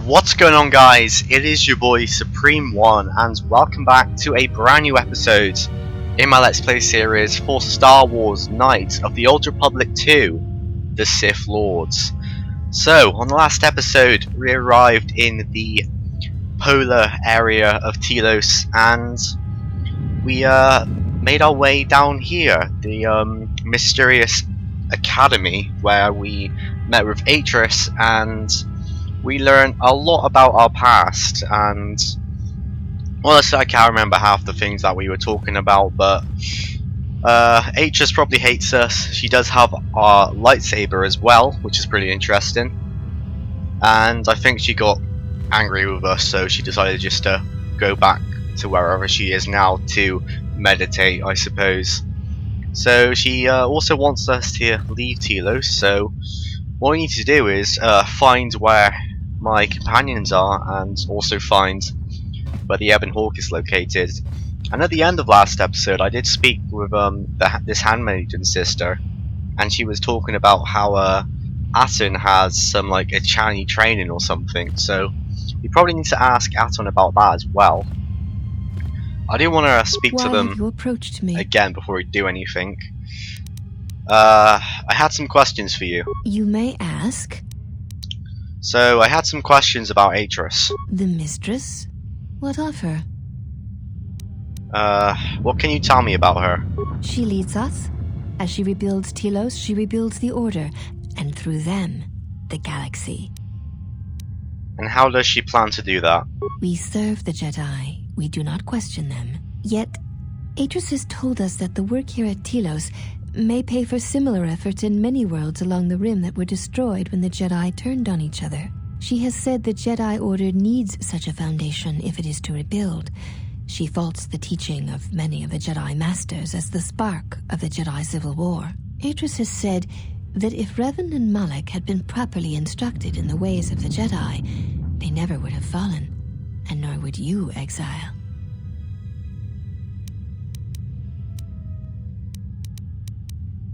What's going on, guys? It is your boy Supreme One, and welcome back to a brand new episode in my Let's Play series for Star Wars Knights of the Old Republic 2, the Sith Lords. So, on the last episode, we arrived in the polar area of Telos, and we made our way down here, the mysterious academy, where we met with Atris, and we learned a lot about our past. And honestly, I can't remember half the things that we were talking about, but Atris probably hates us. She does have our lightsaber as well, which is pretty interesting, and I think she got angry with us, so she decided just to go back to wherever she is now to meditate, I suppose. So she also wants us to leave Telos, so what we need to do is find where my companions are, and also find where the Ebon Hawk is located. And at the end of last episode, I did speak with this handmaiden sister, and she was talking about how Aton has some like a Chani training or something. So we probably need to ask Aton about that as well. I do want to speak to them you approached me again before we do anything. I had some questions for you. You may ask. So I had some questions about Atris. The mistress? What of her? What can you tell me about her? She leads us. As she rebuilds Telos, she rebuilds the Order, and through them, the galaxy. And how does she plan to do that? We serve the Jedi. We do not question them. Yet, Atris has told us that the work here at Telos may pay for similar efforts in many worlds along the Rim that were destroyed when the Jedi turned on each other. She has said the Jedi Order needs such a foundation if it is to rebuild. She faults the teaching of many of the Jedi Masters as the spark of the Jedi Civil War. Atris has said that if Revan and Malak had been properly instructed in the ways of the Jedi, they never would have fallen, and nor would you, Exile.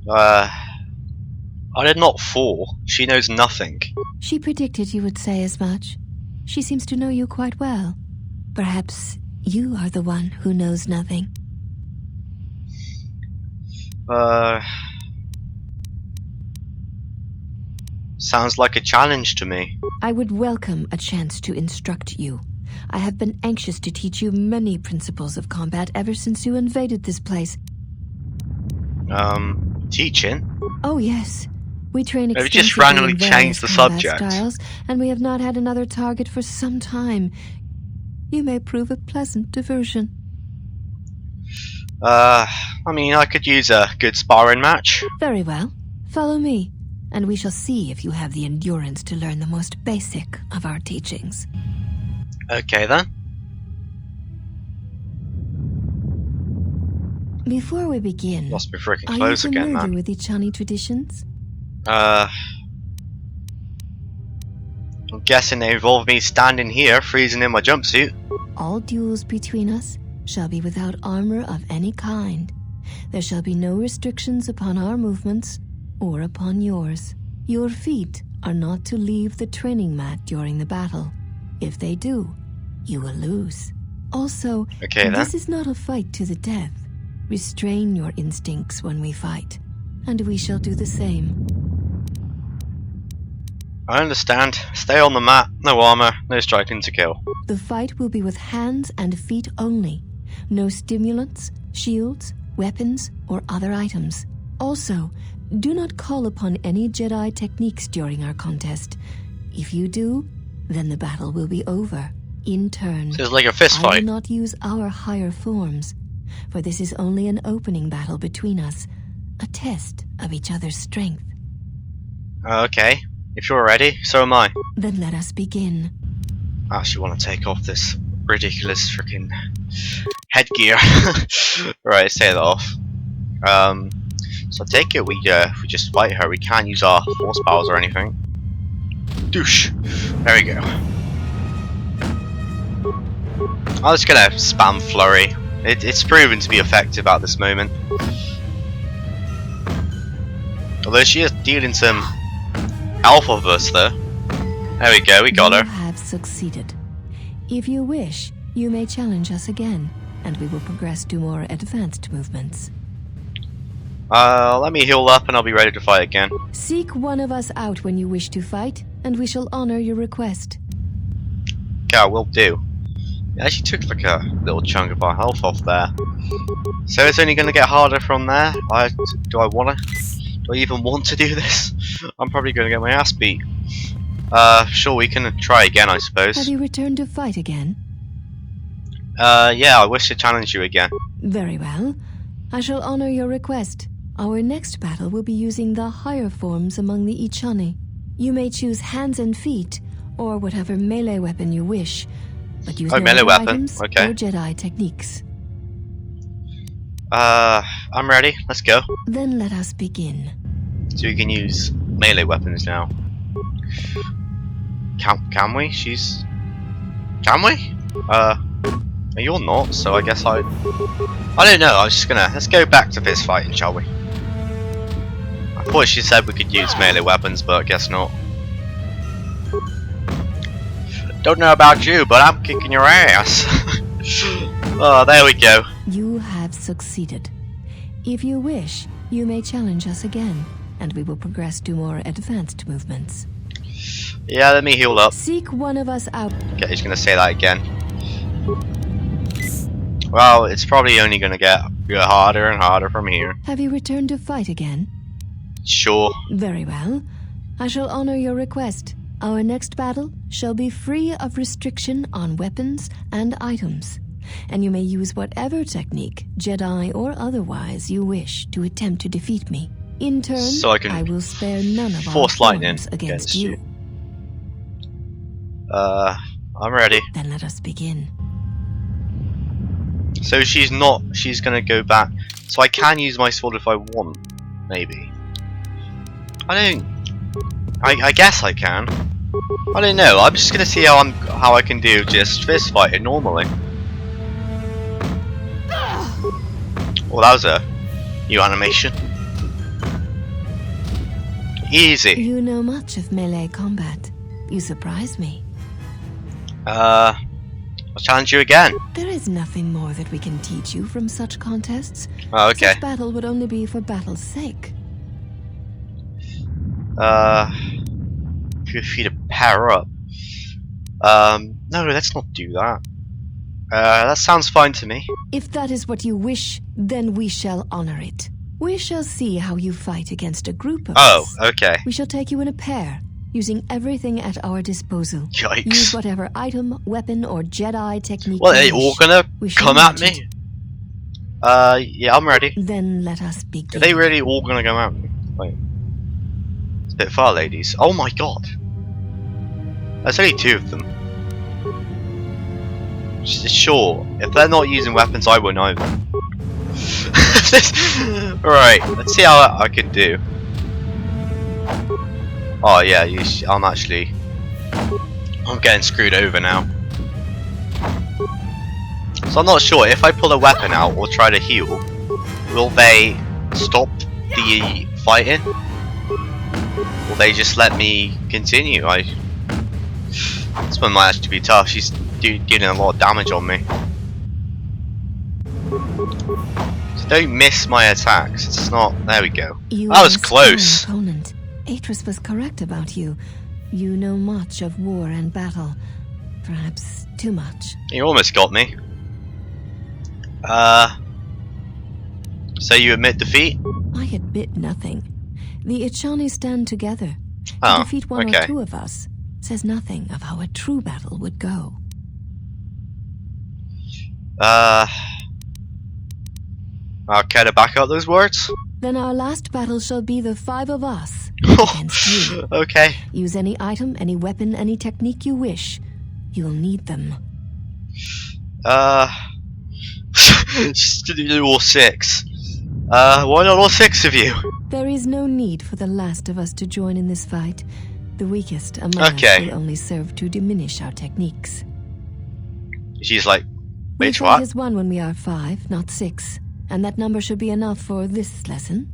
I did not fall. She knows nothing. She predicted you would say as much. She seems to know you quite well. Perhaps you are the one who knows nothing. Sounds like a challenge to me. I would welcome a chance to instruct you. I have been anxious to teach you many principles of combat ever since you invaded this place. Teaching? Oh yes. We train Maybe extensively just randomly in change various the combat subject. styles, and we have not had another target for some time. You may prove a pleasant diversion. I mean, I could use a good sparring match. Very well. Follow me, and we shall see if you have the endurance to learn the most basic of our teachings. Okay then. Before we begin, Must be freaking are close you again, familiar man. with the Chani traditions? I'm guessing they involve me standing here, freezing in my jumpsuit. All duels between us shall be without armor of any kind. There shall be no restrictions upon our movements or upon yours. Your feet are not to leave the training mat during the battle. If they do, you will lose. Also, Okay, this is not a fight to the death. Restrain your instincts when we fight, and we shall do the same. I understand. Stay on the mat. No armor. No striking to kill. The fight will be with hands and feet only. No stimulants, shields, weapons, or other items. Also, do not call upon any Jedi techniques during our contest. If you do, then the battle will be over. In turn, So it's like a fist I fight. will not use our higher forms, for this is only an opening battle between us, a test of each other's strength. Okay. If you're ready, so am I. Then let us begin. I actually want to take off this ridiculous freaking headgear. Right, let's take that off. So I take it we just fight her. We can't use our force powers or anything. Douche. There we go. I'm just gonna spam flurry. It's proven to be effective at this moment. Although she is dealing some health of us though. There we go, we got her. You have have succeeded. If you wish, you may challenge us again, and we will progress to more advanced movements. Let me heal up and I'll be ready to fight again. Seek one of us out when you wish to fight, and we shall honor your request. Yeah, will do. It actually took like a little chunk of our health off there. So it's only going to get harder from there. Do I even want to do this? I'm probably going to get my ass beat. Sure, we can try again, I suppose. Have you returned to fight again? Yeah, I wish to challenge you again. Very well. I shall honor your request. Our next battle will be using the higher forms among the Ichani. You may choose hands and feet, or whatever melee weapon you wish, but use no melee other weapon, items okay. or Jedi techniques. I'm ready. Let's go. Then let us begin. So we can use melee weapons now. Can we? Can we? You're not, so I guess I don't know, let's go back to fist fighting, shall we? I thought she said we could use melee weapons, but I guess not. Don't know about you, but I'm kicking your ass. Oh, there we go. You have succeeded. If you wish, you may challenge us again, and we will progress to more advanced movements. Yeah, let me heal up. Seek one of us out. Okay, he's gonna say that again. Well, it's probably only gonna get harder and harder from here. Have you returned to fight again? Sure. Very well. I shall honor your request. Our next battle shall be free of restriction on weapons and items, and you may use whatever technique, Jedi or otherwise, you wish to attempt to defeat me. In turn, so I will spare none of force our lightning forms against you. I'm ready. Then let us begin. So she's gonna go back. So I can use my sword if I want, maybe. I guess I can. I don't know. I'm just gonna see how I can do just fist fighting normally. Well, that was a new animation. Easy. You know much of melee combat. You surprise me. I'll challenge you again. There is nothing more that we can teach you from such contests. Oh, okay. Such battle would only be for battle's sake. Feel free to pair up. No, let's not do that. That sounds fine to me. If that is what you wish, then we shall honor it. We shall see how you fight against a group of us. Oh, okay. We shall take you in a pair, using everything at our disposal. Yikes. Use whatever item, weapon, or Jedi technique Well, you they all wish. gonna We shall come at match me? it. Yeah, I'm ready. Then let us begin. Are they really all gonna come at me? Wait. It's a bit far, ladies. Oh my god. There's only two of them. Sure, if they're not using weapons, I won't either. Right, let's see how I can do. Oh yeah, I'm getting screwed over now. So I'm not sure, if I pull a weapon out or try to heal, will they stop the fighting? Will they just let me continue? This one might actually be tough. She's doing a lot of damage on me. So don't miss my attacks. It's not. There we go. That was close. Opponent. Atris was correct about you. You know much of war and battle. Perhaps too much. You almost got me. So you admit defeat? I admit nothing. The Ichani stand together. Oh, to defeat one okay. or two of us says nothing of how a true battle would go. I'll care to back up those words? Then our last battle shall be the 5 of us against you. Okay. Use any item, any weapon, any technique you wish. You'll need them. Just do all 6. Why not all 6 of you? There is no need for the last of us to join in this fight. The weakest among us will only serve to diminish our techniques. She's like, We wait, fight what? as one when we are 5, not 6. And that number should be enough for this lesson.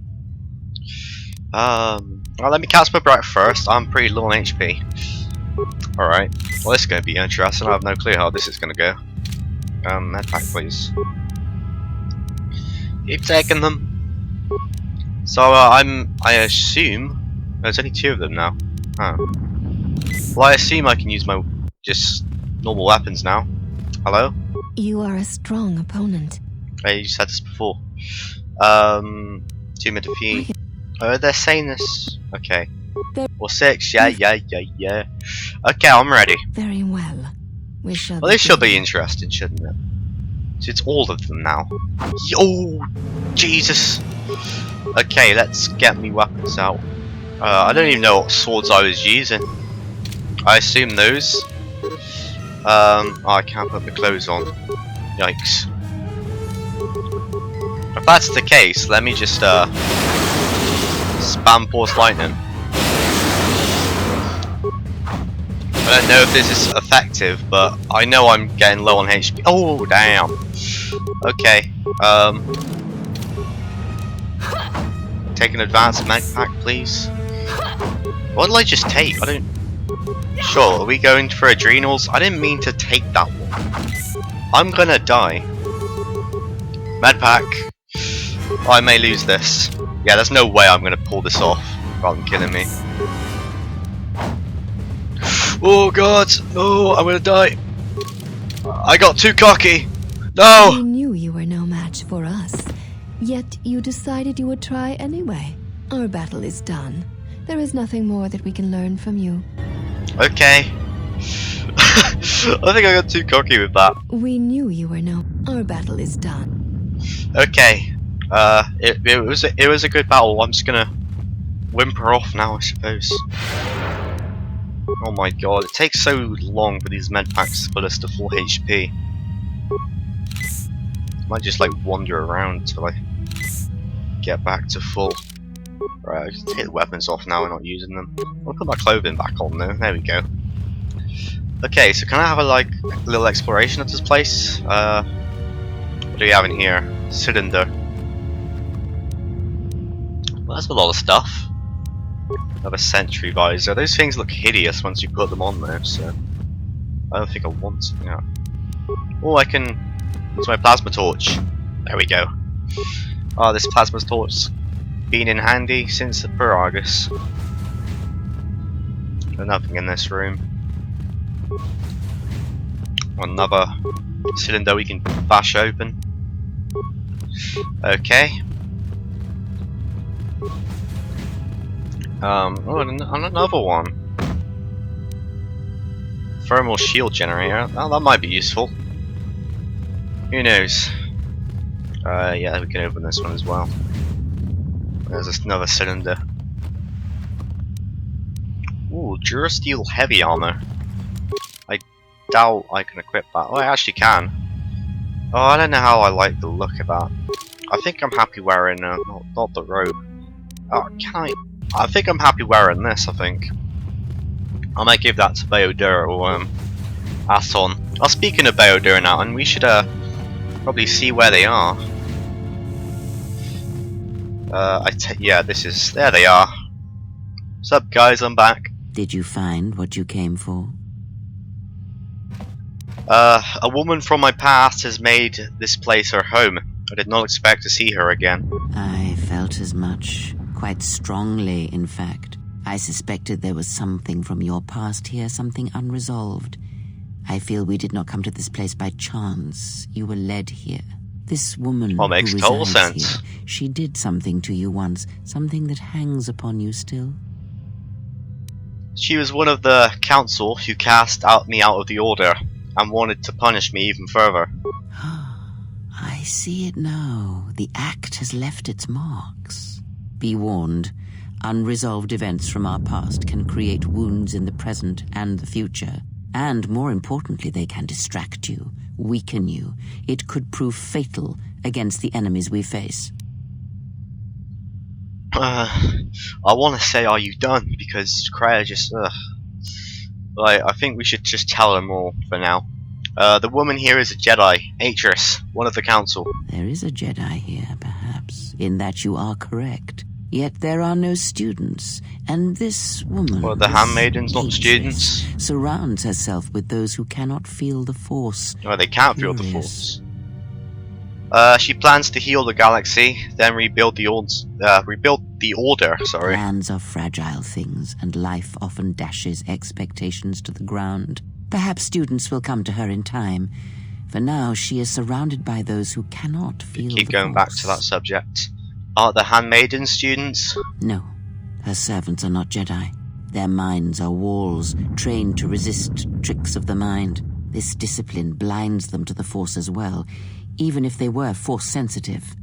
Well, let me cast my breath first. I'm pretty low on HP. Alright. Well, this is going to be interesting. I have no clue how this is going to go. Medpack, please. Keep taking them. So, I assume... There's only 2 of them now. Huh. Well, I assume I can use my just normal weapons now. Hello? You are a strong opponent. You said this before. 2 mid defeat. Oh, they're saying this. Okay. Or 6. Yeah. Okay, I'm ready. Very well. We shall. Well, this should be interesting, shouldn't it? So it's all of them now. Oh, Jesus. Okay, let's get me weapons out. I don't even know what swords I was using. I assume those. Oh, I can't put my clothes on. Yikes. If that's the case, let me just spam Force Lightning. I don't know if this is effective, but I know I'm getting low on HP. Oh, damn. Okay. Take an advanced mag pack, please. What did I just take? I don't... Sure, are we going for adrenals? I didn't mean to take that one. I'm gonna die. Medpack. Oh, I may lose this. Yeah, there's no way I'm gonna pull this off rather than killing me. Oh god! Oh, I'm gonna die. I got too cocky. No! We knew you were no match for us, yet you decided you would try anyway. Our battle is done. There is nothing more that we can learn from you. Okay. I think I got too cocky with that. We knew you were no. Our battle is done. Okay. It was a good battle. I'm just gonna whimper off now, I suppose. Oh my god, it takes so long for these med packs to put us to full HP. I might just like wander around until I get back to full. Right, I can take the weapons off now. We're not using them. I'll put my clothing back on though. There we go. Okay, so can I have a little exploration of this place? What do we have in here? Cylinder. Well, that's a lot of stuff. Another sentry visor. Those things look hideous once you put them on there, so I don't think I want to. Yeah. Oh, I can use my plasma torch. There we go. Oh, this plasma torch been in handy since the Paragus. There's nothing in this room. Another cylinder we can bash open. Okay. Oh, and another one. Thermal shield generator. Oh, that might be useful. Who knows? Yeah, we can open this one as well. There's another cylinder. Ooh, Durasteel heavy armor. I doubt I can equip that. Oh, I actually can. Oh, I don't know how I like the look of that. I think I'm happy wearing not the robe. Oh, can I think I'm happy wearing this, I think. I might give that to Beodura or Aton. Oh, speaking of Beodura and Aton, we should probably see where they are. Yeah, there they are. What's up, guys? I'm back. Did you find what you came for? A woman from my past has made this place her home. I did not expect to see her again. I felt as much. Quite strongly, in fact. I suspected there was something from your past here, something unresolved. I feel we did not come to this place by chance. You were led here. This woman Well, makes who total resides sense. here, she did something to you once, something that hangs upon you still. She was one of the council who cast me out of the order and wanted to punish me even further. I see it now. The act has left its marks. Be warned, unresolved events from our past can create wounds in the present and the future. And more importantly, they can distract you, weaken you. It could prove fatal against the enemies we face. I want to say, are you done? Because Kreia just, I think we should just tell them all for now. The woman here is a Jedi, Atris, one of the council. There is a Jedi here, perhaps, in that you are correct. Yet there are no students, and this woman, Well, the this handmaidens, not Atrus, students. surrounds herself with those who cannot feel the Force. Oh, they can't feel the Furious. Force. She plans to heal the galaxy, then rebuild the order. Sorry. Plans are fragile things, and life often dashes expectations to the ground. Perhaps students will come to her in time. For now, she is surrounded by those who cannot feel Keep the going Force. back to that subject. Are the handmaidens students? No, her servants are not Jedi. Their minds are walls, trained to resist tricks of the mind. This discipline blinds them to the Force as well, even if they were Force-sensitive.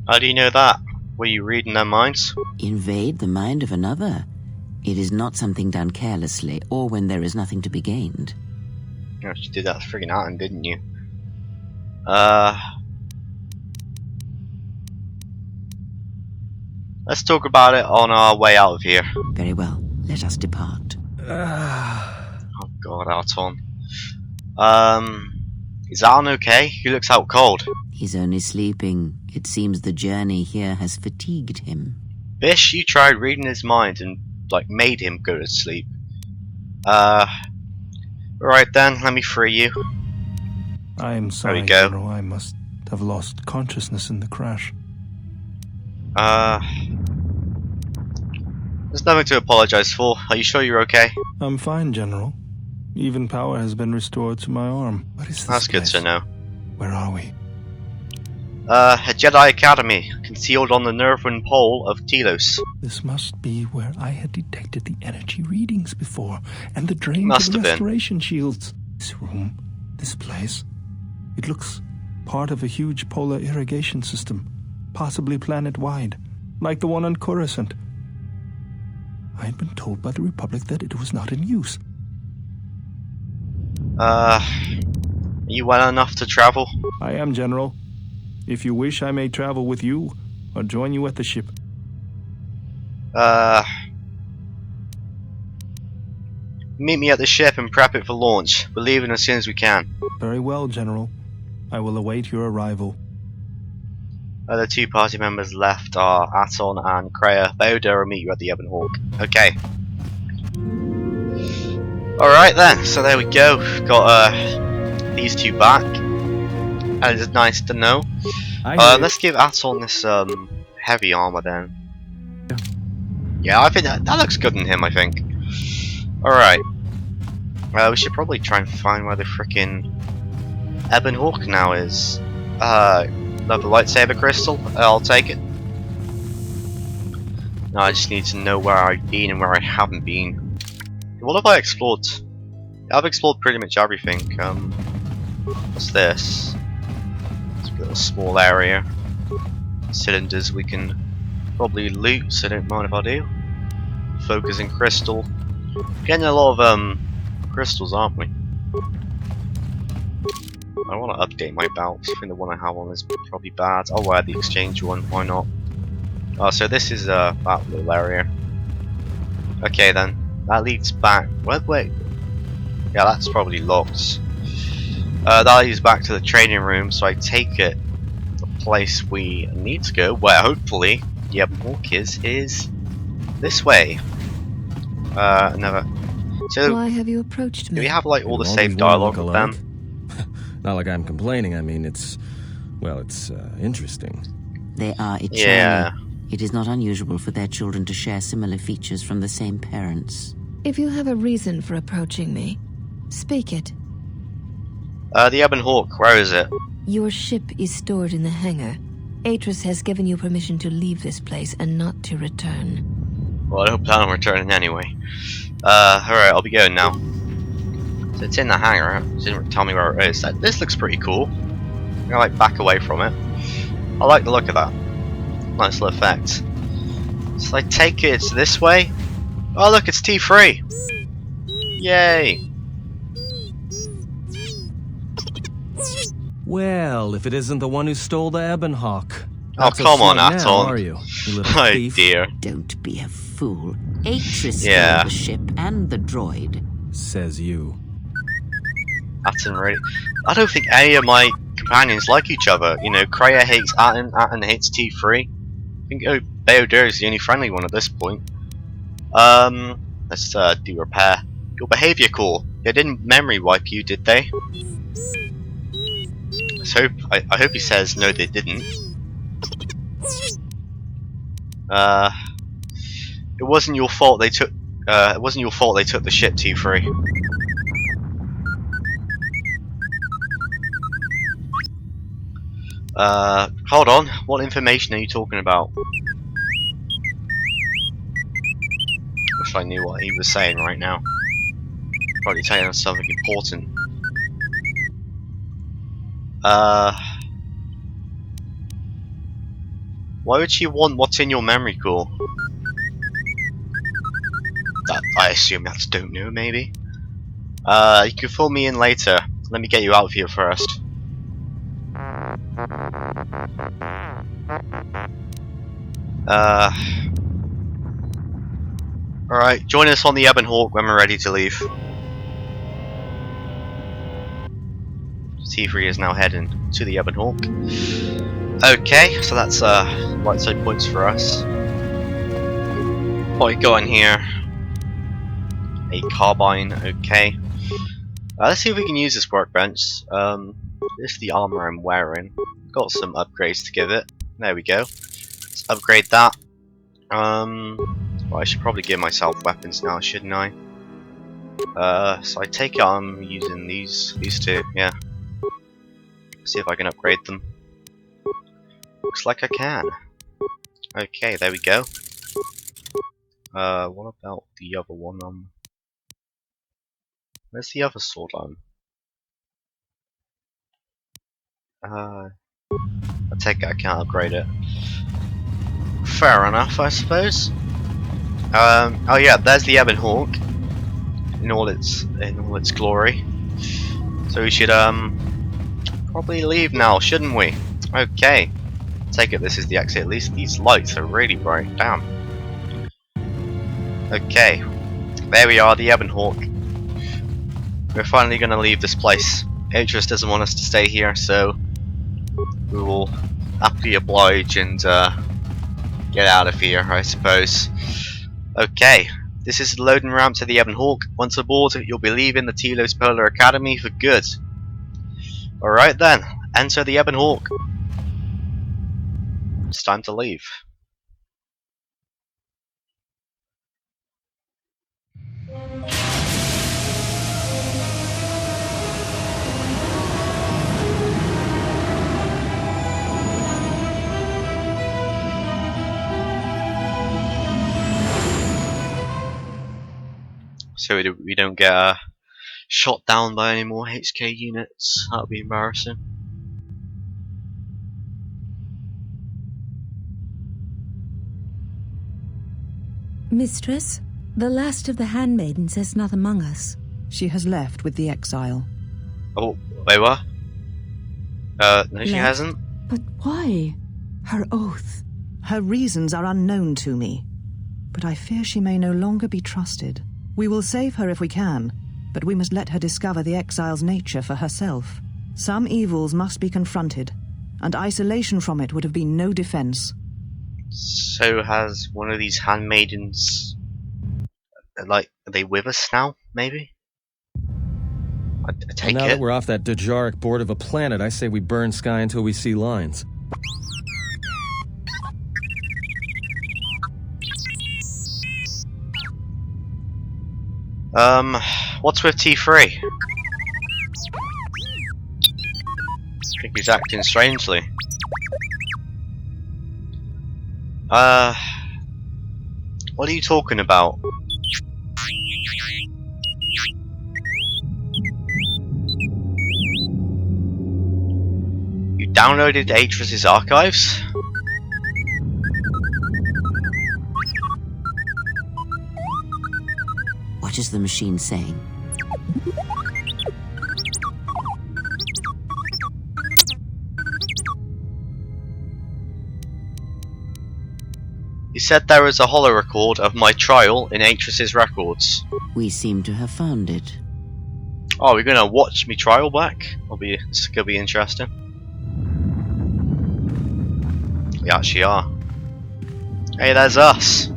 How do you know that? Were you reading their minds? Invade the mind of another. It is not something done carelessly, or when there is nothing to be gained. You actually did that friggin' Atom, didn't you? Let's talk about it on our way out of here. Very well, let us depart. Oh god, Alton. Is Alan okay? He looks out cold. He's only sleeping. It seems the journey here has fatigued him. Bish, you tried reading his mind and, made him go to sleep. Alright then, let me free you. I am sorry, There we go. General. I must have lost consciousness in the crash. There's nothing to apologize for. Are you sure you're okay? I'm fine, General. Even power has been restored to my arm. What is this That's good place? to know. Where are we? A Jedi Academy, concealed on the northern pole of Telos. This must be where I had detected the energy readings before, and the drains Must of the have been. restoration shields. This room, this place, it looks part of a huge polar irrigation system, possibly planet-wide, like the one on Coruscant. I had been told by the Republic that it was not in use. Are you well enough to travel? I am, General. If you wish, I may travel with you, or join you at the ship. Meet me at the ship and prep it for launch. We're leaving as soon as we can. Very well, General. I will await your arrival. The two party members left are Aton and Kreia. Boda will meet you at the Ebon Hawk. Okay. Alright then, so there we go. Got these two back. And it's nice to know. Let's give Aton this heavy armor then. Yeah, I think that looks good in him, I think. Alright. We should probably try and find where the frickin' Ebon Hawk now is. Another lightsaber crystal. I'll take it. Now I just need to know where I've been and where I haven't been. What have I explored? I've explored pretty much everything. What's this? It's a little small area. Cylinders we can probably loot, so don't mind if I do. Focusing crystal. Getting a lot of crystals, aren't we? I want to update my belts. I think the one I have on is probably bad. I'll wear the exchange one, why not? Oh, so this is that little area. Okay then, that leads back. Wait. Yeah, that's probably locked. That leads back to the training room, so I take it the place we need to go, where hopefully the Ebon Hawk is this way. Never. So, Why have you approached do me? we have like all the Do safe these women dialogue look with alike? them? Not like I'm complaining, I mean, it's interesting. They are eternal. Yeah. It is not unusual for their children to share similar features from the same parents. If you have a reason for approaching me, speak it. The Ebon Hawk, where is it? Your ship is stored in the hangar. Atrus has given you permission to leave this place and not to return. Well, I don't plan on returning anyway. Alright, I'll be going now. So it's in the hangar. It didn't tell me where it is. This looks pretty cool. I'm gonna back away from it. I like the look of that. Nice little effect. So I take it it's this way. Oh look, it's T3. Yay! Well, if it isn't the one who stole the Ebon Hawk. Oh, Not so come on, smart now, Aton. are you little My thief? dear. Don't be a fool. Atrus Yeah. stole the ship and the droid. Says you. Atten really. I don't think any of my companions like each other. You know, Kreia hates Atten, Atten hates T3. I think Beodur is the only friendly one at this point. Let's do repair. Your behavior core. They didn't memory wipe you, did they? I hope he says no, they didn't. It wasn't your fault they took. It wasn't your fault they took the ship, T3. Hold on. What information are you talking about? Wish I knew what he was saying right now. Probably telling us something important. Why would she want what's in your memory core? That, I assume that's don't know, maybe? You can fill me in later. Let me get you out of here first. Alright, join us on the Ebon Hawk when we're ready to leave. T3 is now heading to the Ebon Hawk. Okay, so that's right side points for us. What we got in here? A carbine, okay. Let's see if we can use this workbench. This is the armor I'm wearing. Got some upgrades to give it. There we go. Let's upgrade that. Well, I should probably give myself weapons now, shouldn't I? So I take it I'm using these two, yeah. See if I can upgrade them. Looks like I can. Okay, there we go. What about the other one? Where's the other sword on? I take it I can't upgrade it. Fair enough, I suppose. Oh yeah, there's the Ebon Hawk in all its glory. So we should probably leave now, shouldn't we? Okay. Take it this is the exit. At least these lights are really bright. Damn. Okay. There we are, the Ebon Hawk. We're finally gonna leave this place. Atreus doesn't want us to stay here, so we will happily oblige and get out of here, I suppose. Okay, this is the loading ramp to the Ebon Hawk. Once aboard, you'll be leaving the Telos Polar Academy for good. Alright then, enter the Ebon Hawk. It's time to leave. So we don't get shot down by any more HK units. That would be embarrassing. Mistress, the last of the handmaidens is not among us. She has left with the exile. Oh, wait, what? No, she hasn't. But why? Her oath. Her reasons are unknown to me, but I fear she may no longer be trusted. We will save her if we can, but we must let her discover the exile's nature for herself. Some evils must be confronted, and isolation from it would have been no defense. So has one of these handmaidens, like, are they with us now, maybe? I take Now it. that we're off that Dajaric board of a planet, I say we burn sky until we see lines. What's with T3? I think he's acting strangely. What are you talking about? You downloaded Atreus' archives? What is the machine saying? He said there was a holo record of my trial in Atreus' records. We seem to have found it. Oh, we're gonna watch me trial back? This could be interesting. We actually are. Hey, there's us.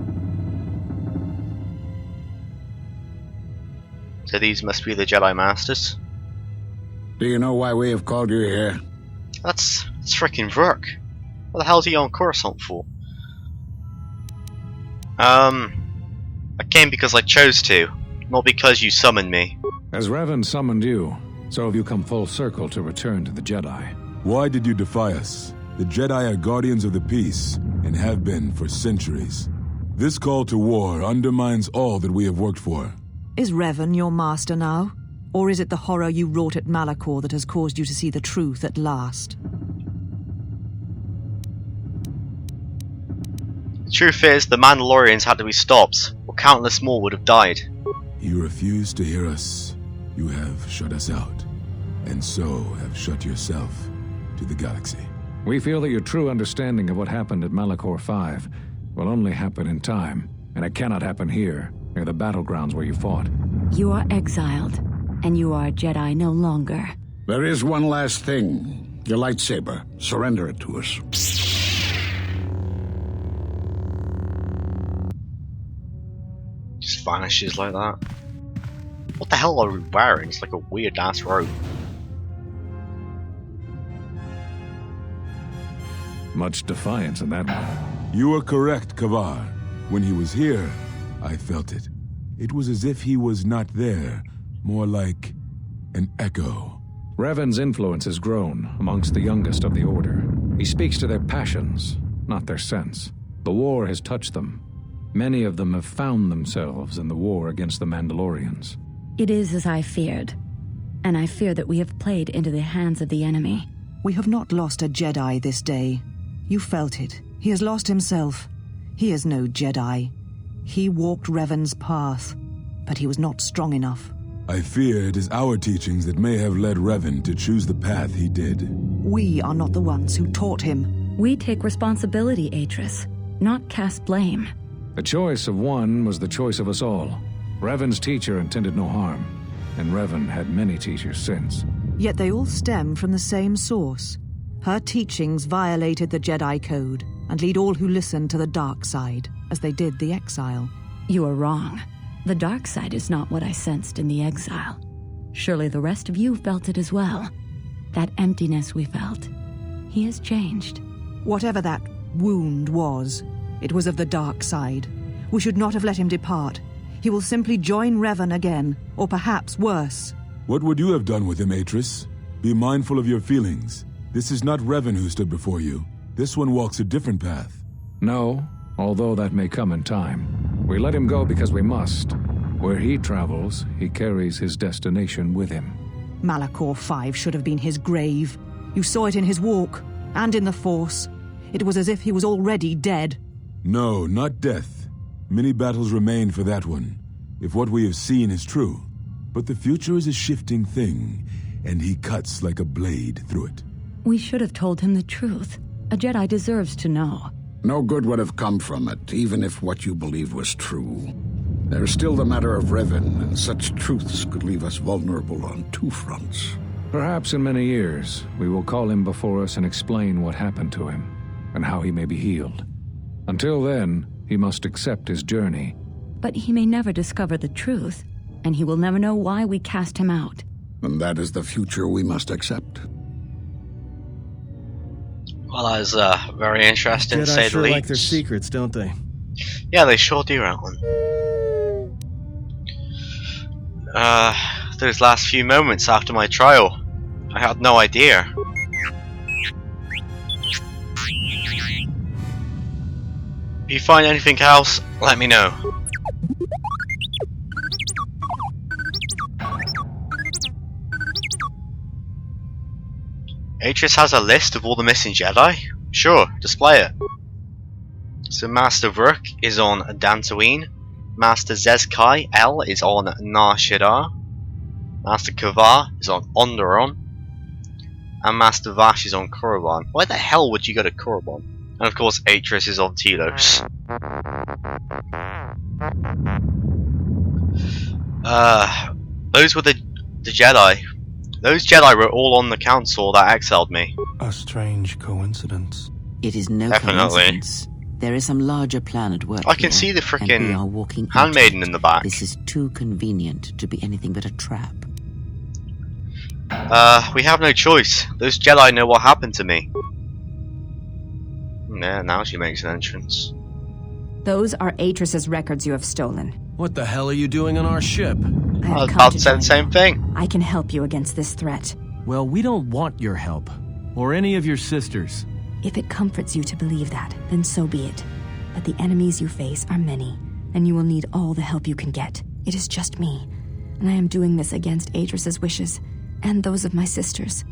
So these must be the Jedi Masters. Do you know why we have called you here? That's freaking Rook. What the hell's he on Coruscant for? I came because I chose to, not because you summoned me. As Revan summoned you, so have you come full circle to return to the Jedi. Why did you defy us? The Jedi are guardians of the peace, and have been for centuries. This call to war undermines all that we have worked for. Is Revan your master now? Or is it the horror you wrought at Malachor that has caused you to see the truth at last? The truth is, the Mandalorians had to be stopped, or countless more would have died. You refuse to hear us. You have shut us out, and so have shut yourself to the galaxy. We feel that your true understanding of what happened at Malachor 5 will only happen in time, and it cannot happen here, near the battlegrounds where you fought. You are exiled, and you are a Jedi no longer. There is one last thing. Your lightsaber. Surrender it to us. Just vanishes like that. What the hell are we wearing? It's like a weird ass robe. Much defiance in that one. You are correct, Kavar. When he was here, I felt it. It was as if he was not there, more like an echo. Revan's influence has grown amongst the youngest of the Order. He speaks to their passions, not their sense. The war has touched them. Many of them have found themselves in the war against the Mandalorians. It is as I feared, and I fear that we have played into the hands of the enemy. We have not lost a Jedi this day. You felt it. He has lost himself. He is no Jedi. He walked Revan's path, but he was not strong enough. I fear it is our teachings that may have led Revan to choose the path he did. We are not the ones who taught him. We take responsibility, Atris, not cast blame. The choice of one was the choice of us all. Revan's teacher intended no harm, and Revan had many teachers since. Yet they all stem from the same source. Her teachings violated the Jedi Code and lead all who listen to the dark side, as they did the exile. You are wrong. The dark side is not what I sensed in the exile. Surely the rest of you felt it as well. That emptiness we felt. He has changed. Whatever that wound was, it was of the dark side. We should not have let him depart. He will simply join Revan again, or perhaps worse. What would you have done with him, Atris? Be mindful of your feelings. This is not Revan who stood before you. This one walks a different path. No, although that may come in time. We let him go because we must. Where he travels, he carries his destination with him. Malachor 5 should have been his grave. You saw it in his walk, and in the Force. It was as if he was already dead. No, not death. Many battles remain for that one, if what we have seen is true. But the future is a shifting thing, and he cuts like a blade through it. We should have told him the truth. A Jedi deserves to know. No good would have come from it, even if what you believed was true. There's still the matter of Revan, and such truths could leave us vulnerable on two fronts. Perhaps in many years, we will call him before us and explain what happened to him, and how he may be healed. Until then, he must accept his journey. But he may never discover the truth, and he will never know why we cast him out. And that is the future we must accept. Well, that is very interesting, to Jedi say the sure least. like their secrets, don't they? Yeah, they sure do, Alan. Those last few moments after my trial, I had no idea. If you find anything else, let me know. Atris has a list of all the missing Jedi? Sure, display it. So Master Rook is on Dantooine, Master Zezkai L is on Nar Shaddaa, Master Kavar is on Onderon, and Master Vash is on Korriban. Why the hell would you go to Korriban? And of course Atris is on Telos. Those were the Jedi. Those Jedi were all on the council that exiled me. A strange coincidence. It is no Definitely. coincidence. There is some larger plan at work I can here, see the and we are walking frickin' handmaiden into it. in the back. This is too convenient to be anything but a trap. We have no choice. Those Jedi know what happened to me. Yeah, now she makes an entrance. Those are Atris's records you have stolen. What the hell are you doing on our ship? I was about to say the same thing. I can help you against this threat. Well, we don't want your help. Or any of your sisters. If it comforts you to believe that, then so be it. But the enemies you face are many, and you will need all the help you can get. It is just me, and I am doing this against Atris's wishes, and those of my sisters.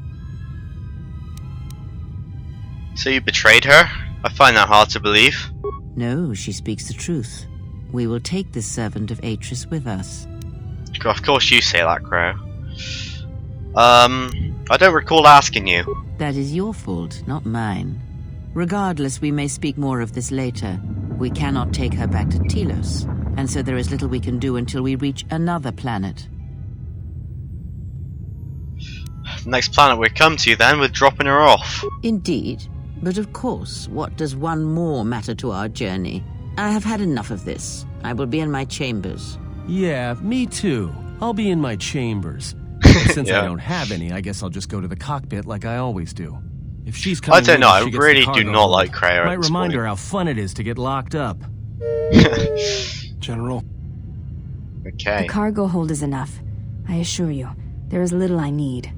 So you betrayed her? I find that hard to believe. No, she speaks the truth. We will take this servant of Atris with us. Of course you say that, Crow. I don't recall asking you. That is your fault, not mine. Regardless, we may speak more of this later. We cannot take her back to Telos, and so there is little we can do until we reach another planet. Next planet we come to then, we're dropping her off. Indeed. But of course, what does one more matter to our journey? I have had enough of this. I will be in my chambers. Yeah, me too. I'll be in my chambers. Since I don't have any, I guess I'll just go to the cockpit like I always do. If she's coming, I don't know. I she gets really the do cargo not like Kreia. Might remind her how fun it is to get locked up. General. Okay. The cargo hold is enough. I assure you, there is little I need.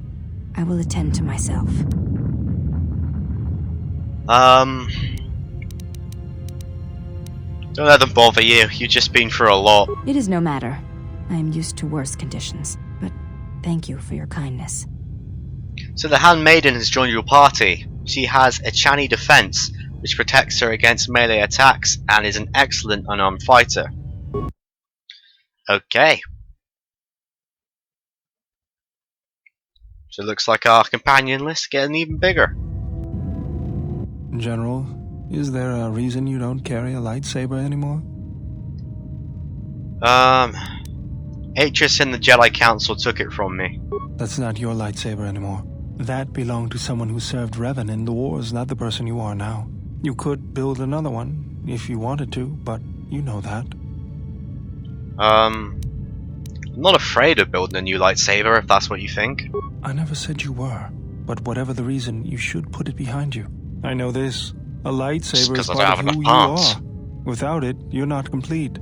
I will attend to myself. Don't let them bother you. You've just been through a lot. It is no matter. I am used to worse conditions, but thank you for your kindness. So the handmaiden has joined your party. She has a Chani defense, which protects her against melee attacks and is an excellent unarmed fighter. Okay. So it looks like our companion list is getting even bigger. General, is there a reason you don't carry a lightsaber anymore? Atris and the Jedi Council took it from me. That's not your lightsaber anymore. That belonged to someone who served Revan in the wars, not the person you are now. You could build another one, if you wanted to, but you know that. I'm not afraid of building a new lightsaber, if that's what you think. I never said you were, but whatever the reason, you should put it behind you. I know this. A lightsaber is part of who you are. Without it, you're not complete.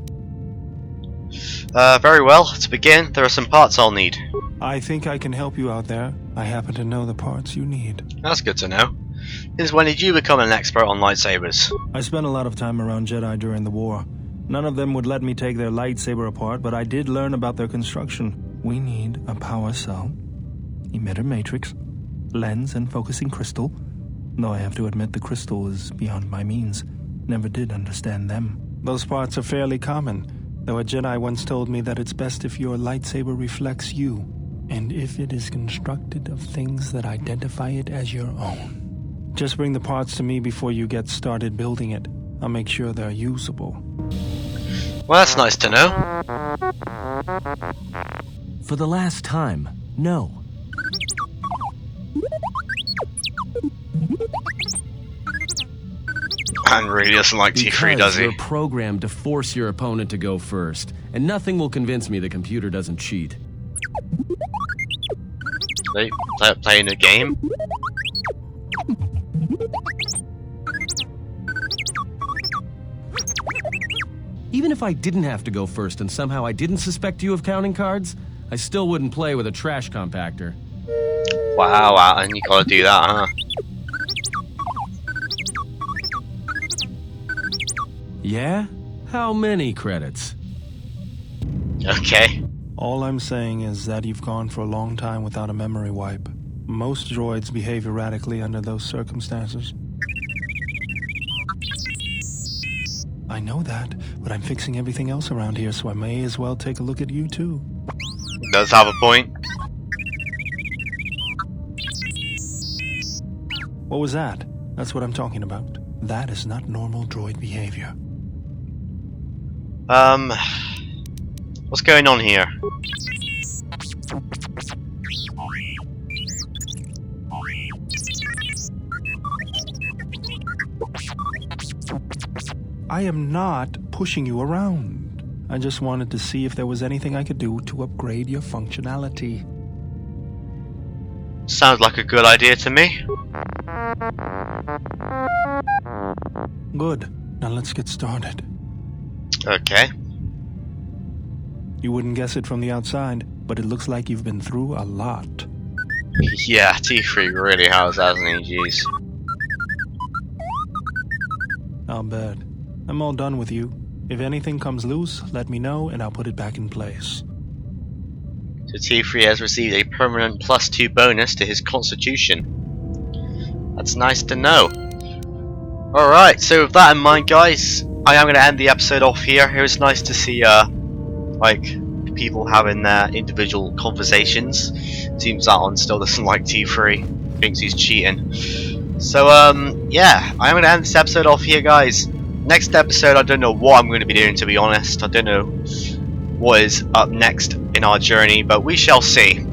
Very well. To begin, there are some parts I'll need. I think I can help you out there. I happen to know the parts you need. That's good to know. Since when did you become an expert on lightsabers? I spent a lot of time around Jedi during the war. None of them would let me take their lightsaber apart, but I did learn about their construction. We need a power cell, emitter matrix, lens and focusing crystal. Though I have to admit the crystal is beyond my means. Never did understand them. Those parts are fairly common, though a Jedi once told me that it's best if your lightsaber reflects you, and if it is constructed of things that identify it as your own. Just bring the parts to me before you get started building it. I'll make sure they're usable. Well, that's nice to know. For the last time, no. Man really doesn't like T3, does he? You're programmed to force your opponent to go first, and nothing will convince me the computer doesn't cheat. Playing a game? Even if I didn't have to go first and somehow I didn't suspect you of counting cards, I still wouldn't play with a trash compactor. Wow, and you gotta do that, huh? Yeah? How many credits? Okay. All I'm saying is that you've gone for a long time without a memory wipe. Most droids behave erratically under those circumstances. I know that, but I'm fixing everything else around here, so I may as well take a look at you too. Does have a point. What was that? That's what I'm talking about. That is not normal droid behavior. What's going on here? I am not pushing you around. I just wanted to see if there was anything I could do to upgrade your functionality. Sounds like a good idea to me. Good. Now let's get started. Okay. You wouldn't guess it from the outside, but it looks like you've been through a lot. Yeah, T3 really has, hasn't he? Jeez. I'll bet. I'm all done with you. If anything comes loose, let me know and I'll put it back in place. So T3 has received a permanent +2 bonus to his constitution. That's nice to know. Alright, so with that in mind, guys, I am going to end the episode off here. It was nice to see, like, people having their individual conversations. Seems that one still doesn't like T3. Thinks he's cheating. So, yeah, I'm going to end this episode off here, guys. Next episode, I don't know what I'm going to be doing, to be honest. I don't know what is up next in our journey, but we shall see.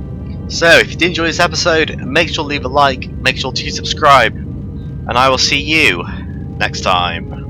So, if you did enjoy this episode, make sure to leave a like, make sure to subscribe, and I will see you next time.